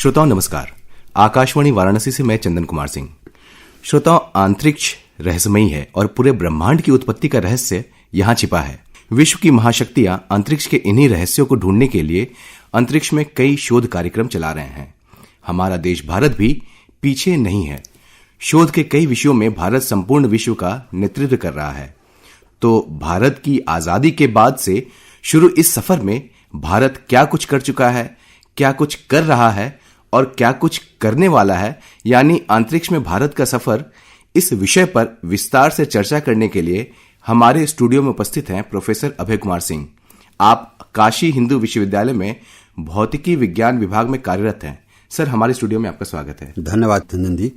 श्रोताओं नमस्कार। आकाशवाणी वाराणसी से मैं चंदन कुमार सिंह। श्रोताओं, अंतरिक्ष रहस्यमयी है और पूरे ब्रह्मांड की उत्पत्ति का रहस्य यहाँ छिपा है। विश्व की महाशक्तियां अंतरिक्ष के इन्हीं रहस्यों को ढूंढने के लिए अंतरिक्ष में कई शोध कार्यक्रम चला रहे हैं। हमारा देश भारत भी पीछे नहीं है। शोध के कई विषयों में भारत संपूर्ण विश्व का नेतृत्व कर रहा है। तो भारत की आजादी के बाद से शुरू इस सफर में भारत क्या कुछ कर चुका है, क्या कुछ कर रहा है और क्या कुछ करने वाला है, यानी अंतरिक्ष में भारत का सफर, इस विषय पर विस्तार से चर्चा करने के लिए हमारे स्टूडियो में उपस्थित हैं प्रोफेसर अभय कुमार सिंह। आप काशी हिंदू विश्वविद्यालय में भौतिकी विज्ञान विभाग में कार्यरत हैं। सर, हमारे स्टूडियो में आपका स्वागत है। धन्यवाद चंदन जी।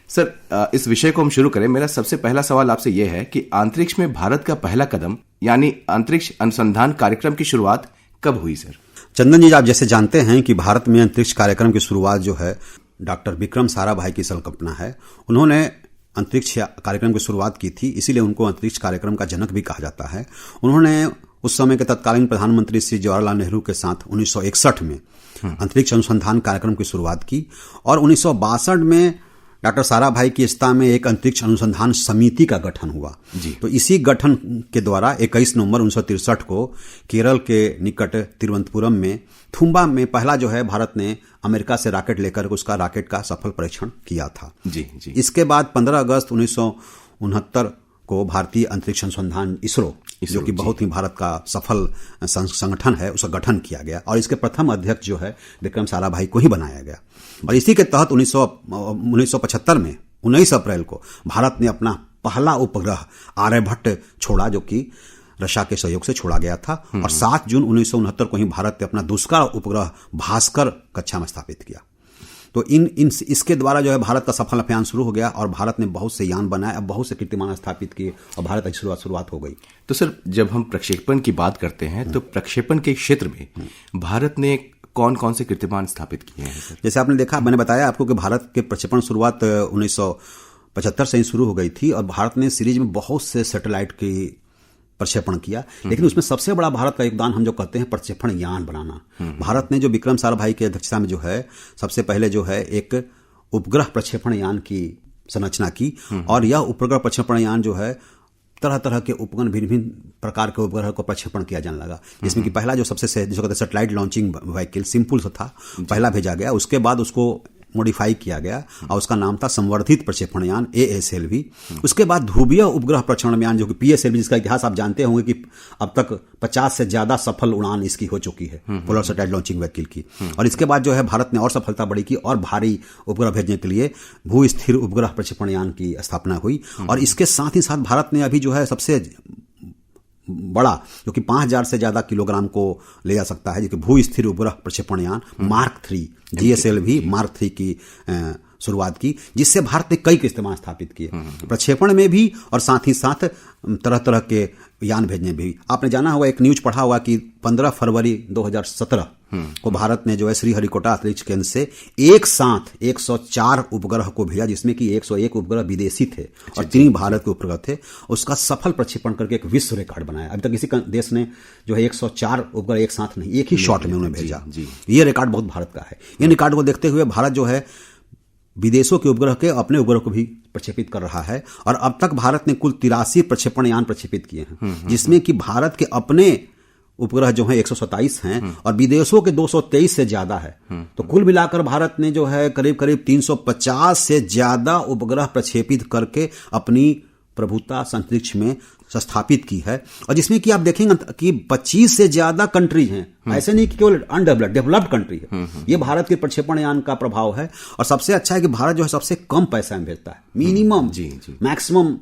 सर, इस विषय को हम शुरू करें। मेरा सबसे पहला सवाल आपसे यह है कि अंतरिक्ष में भारत का पहला कदम यानी अंतरिक्ष अनुसंधान कार्यक्रम की शुरुआत कब हुई सर? चंदन जी, आप जैसे जानते हैं कि भारत में अंतरिक्ष कार्यक्रम की शुरुआत जो है डॉक्टर विक्रम साराभाई की संकल्पना है। उन्होंने अंतरिक्ष कार्यक्रम की शुरुआत की थी, इसीलिए उनको अंतरिक्ष कार्यक्रम का जनक भी कहा जाता है। उन्होंने उस समय के तत्कालीन प्रधानमंत्री श्री जवाहरलाल नेहरू के साथ 1961 में अंतरिक्ष अनुसंधान कार्यक्रम की शुरुआत की और 1962 में डॉक्टर साराभाई की स्थापना में एक अंतरिक्ष अनुसंधान समिति का गठन हुआ जी। तो इसी गठन के द्वारा 21 नवंबर 1963 को केरल के निकट तिरुवनंतपुरम में थुम्बा में पहला जो है भारत ने अमेरिका से रॉकेट लेकर उसका रॉकेट का सफल परीक्षण किया था जी। इसके बाद 15 अगस्त 1969 को भारतीय अंतरिक्ष अनुसंधान इसरो जो कि बहुत ही भारत का सफल संगठन है, उसका गठन किया गया और इसके प्रथम अध्यक्ष जो है विक्रम साराभाई को ही बनाया गया। और इसी के तहत 1975 में 19 अप्रैल को भारत ने अपना पहला उपग्रह आर्यभट्ट छोड़ा, जो कि रशिया के सहयोग से छोड़ा गया था। और 7 जून 1969 को ही भारत ने अपना दूसरा उपग्रह भास्कर कक्षा में स्थापित किया। तो इसके द्वारा जो है भारत का सफल अभियान शुरू हो गया और भारत ने बहुत से यान बनाए, बहुत से कीर्तिमान स्थापित किए और भारत की शुरुआत हो गई। तो सर, जब हम प्रक्षेपण की बात करते हैं तो प्रक्षेपण के क्षेत्र में भारत ने कौन कौन से कीर्तिमान स्थापित किए हैं सर? जैसे आपने देखा, मैंने बताया आपको कि भारत के प्रक्षेपण शुरुआत 1975 से ही शुरू हो गई थी और भारत ने सीरीज में बहुत से सैटेलाइट की प्रक्षेपण किया। लेकिन उसमें सबसे बड़ा भारत का योगदान हम जो कहते हैं प्रक्षेपण यान बनाना। भारत ने जो विक्रम साराभाई की अध्यक्षता में जो है सबसे पहले जो है एक उपग्रह प्रक्षेपण यान की संरचना की और यह उपग्रह प्रक्षेपण यान जो है तरह तरह के उपकरण भिन्न प्रकार के उपग्रह को प्रक्षेपण किया जाने लगा, जिसमें कि पहला जो सबसे जिसको कहते हैं सैटेलाइट लॉन्चिंग व्हीकल सिंपल सा था, पहला भेजा गया। उसके बाद उसको मॉडिफाई किया गया और उसका नाम था संवर्धित प्रक्षेपण यान ASLV। उसके बाद ध्रुवीय उपग्रह प्रक्षेपण यान जो कि PSLV, जिसका इतिहास आप जानते होंगे कि अब तक 50 से ज्यादा सफल उड़ान इसकी हो चुकी है, पोलर सैटेलाइट लॉन्चिंग व्हीकल की। और इसके बाद जो है भारत ने और सफलता बड़ी की और भारी उपग्रह भेजने के लिए भू स्थिर उपग्रह प्रक्षेपण यान की स्थापना हुई। और इसके साथ ही साथ भारत ने अभी जो है सबसे बड़ा जो कि 5000 से ज्यादा किलोग्राम को ले जा सकता है, जो कि भू स्थिर उपग्रह प्रक्षेपण यान मार्क 3 GSLV मार्क 3 की शुरुआत की, जिससे भारत ने कई कीर्तिमान स्थापित किए प्रक्षेपण में भी और साथ ही साथ तरह तरह के यान भेजने भी। आपने जाना होगा, एक न्यूज पढ़ा होगा कि 15 फरवरी 2017 को भारत ने जो है श्रीहरिकोटा अंतरिक्ष केंद्र से एक साथ 104 उपग्रह को भेजा, जिसमें कि 101 उपग्रह विदेशी थे और 3 भारत के उपग्रह थे। उसका सफल प्रक्षेपण करके एक विश्व रिकॉर्ड बनाया। अभी तक किसी देश ने जो है 104 उपग्रह एक साथ नहीं, एक ही शॉट में उन्हें भेजा। ये रिकॉर्ड बहुत भारत का है। इन रिकॉर्ड को देखते हुए भारत जो है विदेशों के उपग्रह के अपने उपग्रह को भी प्रक्षेपित कर रहा है और अब तक भारत ने कुल 83 प्रक्षेपण यान प्रक्षेपित किए हैं, जिसमें कि भारत के अपने उपग्रह जो है 127 हैं और विदेशों के 223 से ज्यादा है। तो कुल मिलाकर भारत ने जो है करीब करीब 350 से ज्यादा उपग्रह प्रक्षेपित करके अपनी प्रभुता अंतरिक्ष में स्थापित की है। और जिसमें कि आप देखेंगे कि 25 से ज्यादा कंट्री हैं, ऐसे नहीं कि केवल अनडेवलप्ड, डेवलप्ड कंट्री है। ये भारत के प्रक्षेपण यान का प्रभाव है। और सबसे अच्छा है कि भारत जो है सबसे कम पैसा में भेजता है, minimum maximum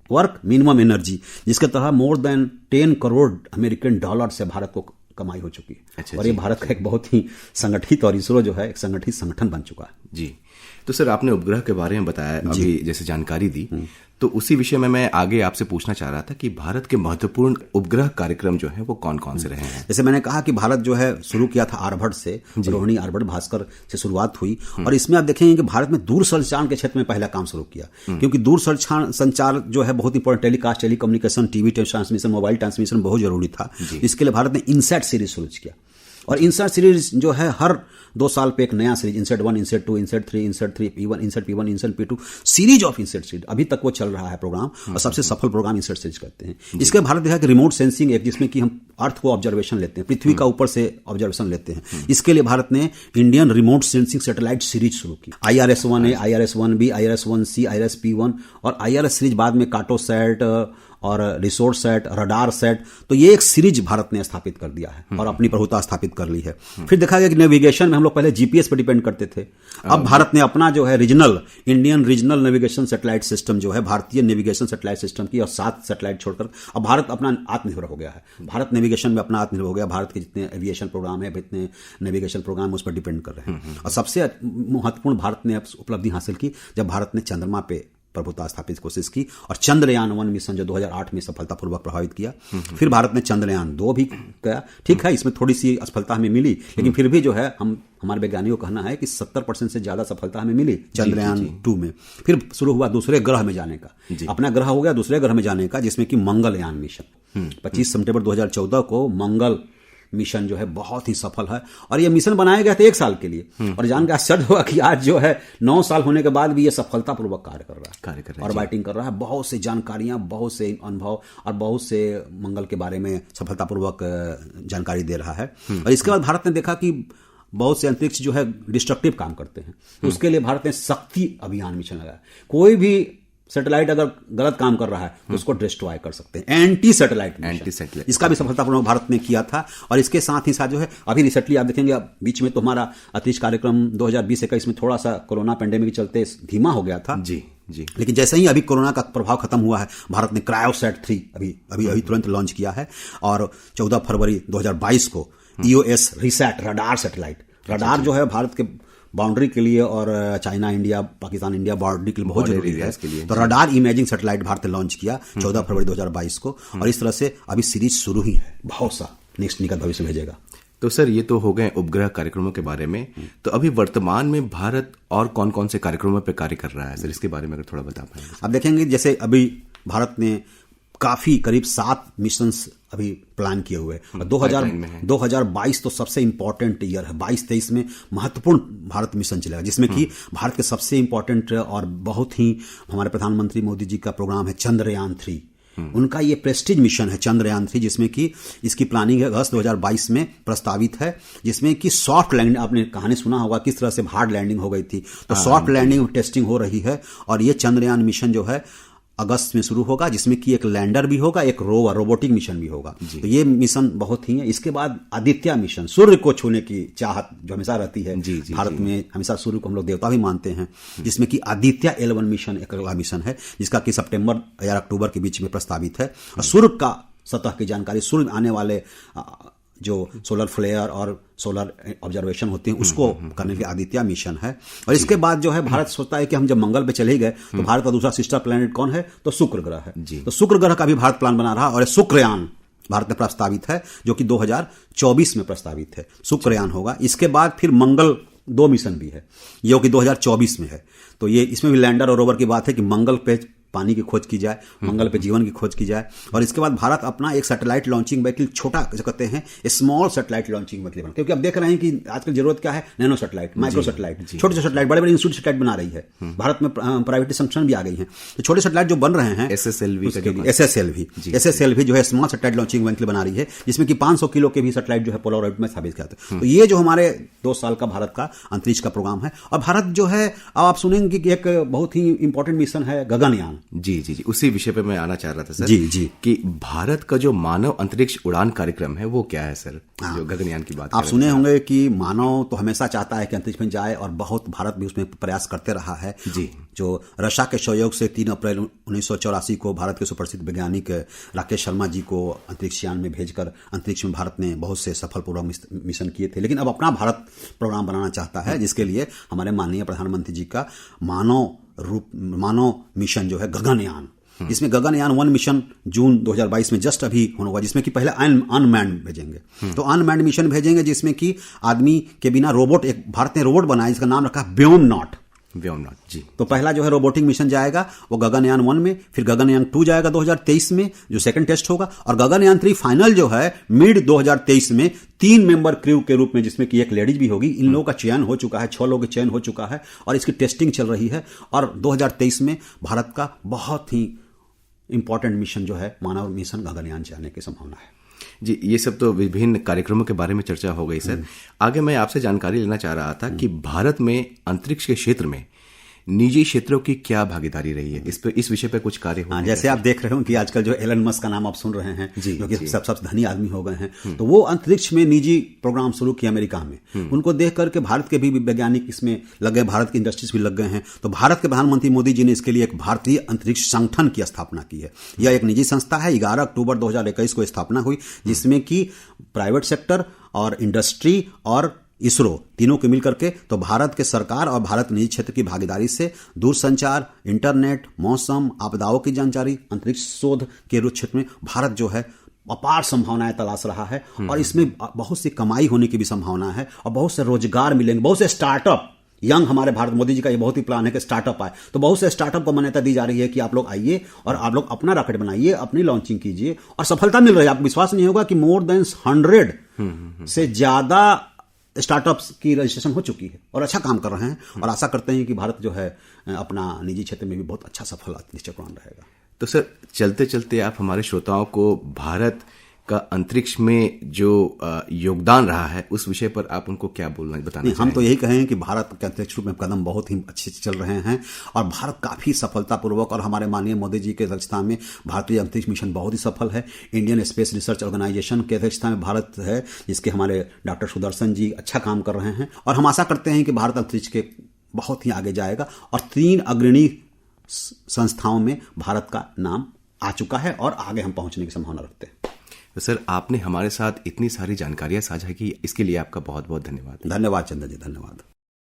work minimum energy, जिसके तहत more than 10 crore American dollar से भारत को कमाई हो चुकी है। और ये भारत का एक बहुत ही संगठित और इसरो जो है एक संगठित संगठन बन चुका है जी। तो सर, आपने उपग्रह के बारे में बताया, अभी जैसे जानकारी दी, तो उसी विषय में मैं आगे आपसे पूछना चाह रहा था कि भारत के महत्वपूर्ण उपग्रह कार्यक्रम जो है वो कौन कौन से रहे हैं? जैसे मैंने कहा कि भारत जो है शुरू किया था आर्यभट्ट से, रोहिणी आर्यभट्ट भास्कर से शुरुआत हुई। और इसमें आप देखेंगे कि भारत में दूरसंचार के क्षेत्र में पहला काम शुरू किया, क्योंकि दूरसंचार जो है बहुत important, telecast, telecommunication, TV transmission, mobile transmission बहुत जरूरी था। इसके लिए भारत ने इनसैट सीरीज शुरू किया। और इंसर्ट सीरीज जो है हर 2 साल पे एक नया series, insert 1, insert 2, insert 3, insert 3 P1, insert P1, insert P2, series of insert series अभी तक वो चल रहा है प्रोग्राम, और सबसे सफल प्रोग्राम इंसर्ट सीरीज कहते हैं। इसके भारत देखा कि रिमोट सेंसिंग एक, जिसमें कि हम अर्थ को ऑब्जर्वेशन लेते हैं, पृथ्वी का ऊपर से ऑब्जर्वेशन लेते हैं। इसके लिए भारत ने Indian remote sensing satellite series शुरू की। IRS-1A, IRS-1B, IRS-1C, IRS-P1 और IRS सीरीज बाद में कार्टोसैट और रिसोर्स सेट, रडार सेट, तो ये एक सीरीज भारत ने स्थापित कर दिया है और अपनी प्रभुता स्थापित कर ली है। फिर देखा गया कि नेविगेशन में हम लोग पहले जीपीएस पर डिपेंड करते थे, अब भारत ने अपना जो है regional, Indian regional navigation satellite system जो है, भारतीय नेविगेशन सैटेलाइट सिस्टम की, और 7 सैटेलाइट छोड़कर अब भारत अपना आत्मनिर्भर हो गया है। भारत नेविगेशन में अपना आत्मनिर्भर हो गया। भारत के जितने एविएशन प्रोग्राम है, जितने नेविगेशन प्रोग्राम उस पर डिपेंड कर रहे हैं। और सबसे महत्वपूर्ण भारत ने उपलब्धि हासिल की जब भारत ने चंद्रमा पे प्रभुता स्थापित कोशिश की, और चंद्रयान 1 मिशन जो 2008 में सफलतापूर्वक प्रभावित किया। फिर भारत ने चंद्रयान 2 भी किया। ठीक है, इसमें थोड़ी सी असफलता हमें मिली, लेकिन फिर भी जो है हमारे वैज्ञानिकों का कहना है कि 70% से ज्यादा सफलता हमें मिली चंद्रयान 2 में। फिर शुरू हुआ दूसरे ग्रह में जाने का, अपना ग्रह हो गया दूसरे ग्रह में जाने का, जिसमें कि मंगलयान मिशन 25 सितंबर 2014 को मंगल मिशन जो है बहुत ही सफल है। और ये मिशन बनाया गया था 1 साल के लिए, और जान के आश्चर्य हुआ कि आज जो है 9 साल होने के बाद भी ये सफलतापूर्वक कार्य कर रहा है, और बाइटिंग कर रहा है। बहुत से जानकारियां, बहुत से अनुभव और बहुत से मंगल के बारे में सफलतापूर्वक जानकारी दे रहा है। और इसके बाद भारत ने देखा कि बहुत से अंतरिक्ष जो है डिस्ट्रक्टिव काम करते हैं, तो उसके लिए भारत ने शक्ति अभियान मिशन लगाया। कोई भी सैटेलाइट अगर गलत काम कर रहा है तो उसको डिस्ट्रॉय कर सकते हैं, एंटी सैटेलाइट। इसका भी सफलतापूर्वक भारत ने किया था। और इसके साथ ही साथ जो है अभी रिसेंटली आप देखेंगे, बीच में तो हमारा अंतरिक्ष कार्यक्रम 2020-21 में थोड़ा सा कोरोना पैंडेमिक के चलते धीमा हो गया था जी। लेकिन जैसे ही अभी कोरोना का प्रभाव खत्म हुआ है, भारत ने क्रायोसैट 3 अभी तुरंत लॉन्च किया है, और 14 फरवरी 2022 को EOS RISAT radar satellite, radar जो है भारत के बाउंड्री के लिए और China India, Pakistan India boundary के लिए बहुत जरूरी है इसके लिए। तो रडार इमेजिंग सैटेलाइट भारत ने लॉन्च किया 14 फरवरी 2022 को, और इस तरह से अभी सीरीज शुरू ही है, बहुत सा नेक्स्ट निकट भविष्य भेजेगा। तो सर, ये तो हो गए उपग्रह कार्यक्रमों के बारे में। तो अभी वर्तमान में भारत और कौन कौन से कार्यक्रमों पर कार्य कर रहा है सर, इसके बारे में अगर थोड़ा बता पाएंगे। अब देखेंगे, जैसे अभी भारत ने काफी करीब 7 मिशंस अभी प्लान किए हुए हैं। 2022 तो सबसे इंपॉर्टेंट ईयर है। 22-23 में महत्वपूर्ण भारत मिशन चलेगा, जिसमें कि भारत के सबसे इंपॉर्टेंट और बहुत ही हमारे प्रधानमंत्री मोदी जी का प्रोग्राम है चंद्रयान 3। उनका ये प्रेस्टीज मिशन है चंद्रयान 3, जिसमें कि इसकी प्लानिंग अगस्त 2022 में प्रस्तावित है, जिसमें कि सॉफ्ट लैंडिंग, आपने कहानी सुना होगा किस तरह से हार्ड लैंडिंग हो गई थी, तो सॉफ्ट लैंडिंग टेस्टिंग हो रही है। और ये चंद्रयान मिशन जो है अगस्त में शुरू होगा, जिसमें कि एक लैंडर भी होगा, एक रोवर रोबोटिक मिशन भी होगा। तो ये मिशन बहुत ही है। इसके बाद आदित्य मिशन, सूर्य को छूने की चाहत जो हमेशा रहती है भारत में, हमेशा सूर्य को हम लोग देवता भी मानते हैं, जिसमें कि आदित्य L1 मिशन एक अगला मिशन है, जिसका कि सितंबर या अक्टूबर के बीच में प्रस्तावित है। और सूर्य का सतह की जानकारी, सूर्य में आने वाले जो सोलर फ्लेयर और सोलर ऑब्जर्वेशन होते हैं उसको करने के लिए आदित्य मिशन है। और इसके बाद जो है भारत सोचता है कि हम जब मंगल पे चले गए तो भारत का दूसरा सिस्टर प्लैनेट कौन है, तो शुक्र ग्रह है। तो शुक्र ग्रह का भी भारत प्लान बना रहा, और शुक्रयान भारत में प्रस्तावित है, जो कि 2024 में प्रस्तावित है, शुक्रयान होगा। इसके बाद फिर मंगल 2 मिशन भी है, जो कि 2024 में है। तो ये इसमें भी लैंडर और रोवर की बात है कि मंगल पे पानी की खोज की जाए, मंगल पे जीवन की खोज की जाए। और इसके बाद भारत अपना एक सैटेलाइट लॉन्चिंग व्हीकल, छोटा जो कहते हैं स्मॉल सैटेलाइट लॉन्चिंग व्हीकल, क्योंकि अब देख रहे हैं कि आजकल जरूरत क्या है, नैनो सैटेलाइट, माइक्रो सैटेलाइट, छोटे छोटे सैटेलाइट, बड़े बड़े इंस्टीट्यूट सैटेलाइट बना रही है भारत में, प्राइवेट संगठन भी आ गई हैं। तो छोटे सैटेलाइट जो बन रहे हैं, SSLV जो है स्मॉल सैटेलाइट लॉन्चिंग व्हीकल बना रही है, जिसमें कि 500 किलो के भी सैटेलाइट जो है पोलर ऑर्बिट में स्थापित किया था। तो ये जो हमारे 2 साल का भारत का अंतरिक्ष का प्रोग्राम है। और भारत जो है, अब आप सुनेंगे कि एक बहुत ही इंपॉर्टेंट मिशन है गगनयान। जी, उसी विषय पे मैं आना चाह रहा था सर। जी कि भारत का जो मानव अंतरिक्ष उड़ान कार्यक्रम है वो क्या है सर, जो गगनयान की बात आप सुने होंगे कि मानव तो हमेशा चाहता है कि अंतरिक्ष में जाए, और बहुत भारत भी उसमें प्रयास करते रहा है जी। जो रशिया के सहयोग से 3 अप्रैल 1984 को भारत के सुप्रसिद्ध वैज्ञानिक राकेश शर्मा जी को अंतरिक्ष यान में भेजकर अंतरिक्ष में भारत ने बहुत से सफलपूर्वक मिशन किए थे। लेकिन अब अपना भारत प्रोग्राम बनाना चाहता है, जिसके लिए हमारे माननीय प्रधानमंत्री जी का मानव मिशन जो है गगनयान, इसमें गगनयान 1 मिशन जून 2022 में जस्ट अभी होगा, जिसमें कि पहले अनमैन्ड भेजेंगे। तो अनमैन्ड मिशन भेजेंगे, जिसमें कि आदमी के बिना रोबोट, एक भारत ने रोबोट बनाया जिसका नाम रखा व्योमनॉट। व्योमनाथ जी। तो पहला जो है रोबोटिक मिशन जाएगा वो गगनयान 1 में, फिर गगनयान 2 जाएगा 2023 में जो सेकंड टेस्ट होगा, और गगनयान 3 फाइनल जो है मिड 2023 में 3 मेंबर क्रू के रूप में, जिसमें कि एक लेडीज भी होगी। इन लोगों का चयन हो चुका है, 6 लोगों का चयन हो चुका है और इसकी टेस्टिंग चल रही है। और 2023 में भारत का बहुत ही इंपॉर्टेंट मिशन जो है मानव मिशन गगनयान जाने की संभावना है। जी, ये सब तो विभिन्न कार्यक्रमों के बारे में चर्चा हो गई सर। आगे मैं आपसे जानकारी लेना चाह रहा था कि भारत में अंतरिक्ष के क्षेत्र में निजी क्षेत्रों की क्या भागीदारी रही है, इस विषय पे कुछ कार्य हो। जैसे आप देख रहे हो कि आजकल जो एलन मस्क का नाम आप सुन रहे हैं, जो कि सबसे धनी आदमी हो गए हैं, तो वो अंतरिक्ष में निजी प्रोग्राम शुरू किया अमेरिका में। उनको देख करके भारत के भी वैज्ञानिक इसमें लग गए, भारत की इंडस्ट्रीज भी लग गए हैं। तो भारत के प्रधानमंत्री मोदी जी ने इसके लिए एक भारतीय अंतरिक्ष संगठन की स्थापना की है। यह एक निजी संस्था है, 11 अक्टूबर 2021 को स्थापना हुई, जिसमें कि प्राइवेट सेक्टर और इंडस्ट्री और इसरो तीनों को मिलकर के, तो भारत के सरकार और भारत निजी क्षेत्र की भागीदारी से दूरसंचार, इंटरनेट, मौसम, आपदाओं की जानकारी, अंतरिक्ष शोध के क्षेत्र में भारत जो है अपार संभावनाएं तलाश रहा है। और इसमें बहुत सी कमाई होने की भी संभावना है और बहुत से रोजगार मिलेंगे, बहुत से स्टार्टअप यंग, हमारे भारत मोदी जी का ये बहुत ही प्लान है कि स्टार्टअप आए, तो बहुत से स्टार्टअप को मान्यता दी जा रही है कि आप लोग आइए और आप लोग अपना रॉकेट बनाइए, अपनी लॉन्चिंग कीजिए, और सफलता मिल रही है। आपको विश्वास नहीं होगा कि मोर देन 100 से ज्यादा स्टार्टअप्स की रजिस्ट्रेशन हो चुकी है और अच्छा काम कर रहे हैं। और आशा करते हैं कि भारत जो है अपना निजी क्षेत्र में भी बहुत अच्छा सफल निश्चय रहेगा। तो सर, चलते चलते आप हमारे श्रोताओं को भारत का अंतरिक्ष में जो योगदान रहा है उस विषय पर आप उनको क्या बोलना बताना चाहेंगे? हम तो यही कहें कि भारत के अंतरिक्ष में कदम बहुत ही अच्छे से चल रहे हैं और भारत काफी सफलतापूर्वक, और हमारे माननीय मोदी जी के अध्यक्षता में भारतीय अंतरिक्ष मिशन बहुत ही सफल है। इंडियन स्पेस रिसर्च ऑर्गेनाइजेशन के अध्यक्षता में भारत है, जिसके हमारे डॉक्टर सुदर्शन जी अच्छा काम कर रहे हैं, और हम आशा करते हैं कि भारत अंतरिक्ष के बहुत ही आगे जाएगा। और 3 अग्रणी संस्थाओं में भारत का नाम आ चुका है और आगे हम पहुंचने की संभावना रखते हैं। तो सर, आपने हमारे साथ इतनी सारी जानकारियां साझा की, इसके लिए आपका बहुत बहुत धन्यवाद। धन्यवाद चंद्र जी, धन्यवाद।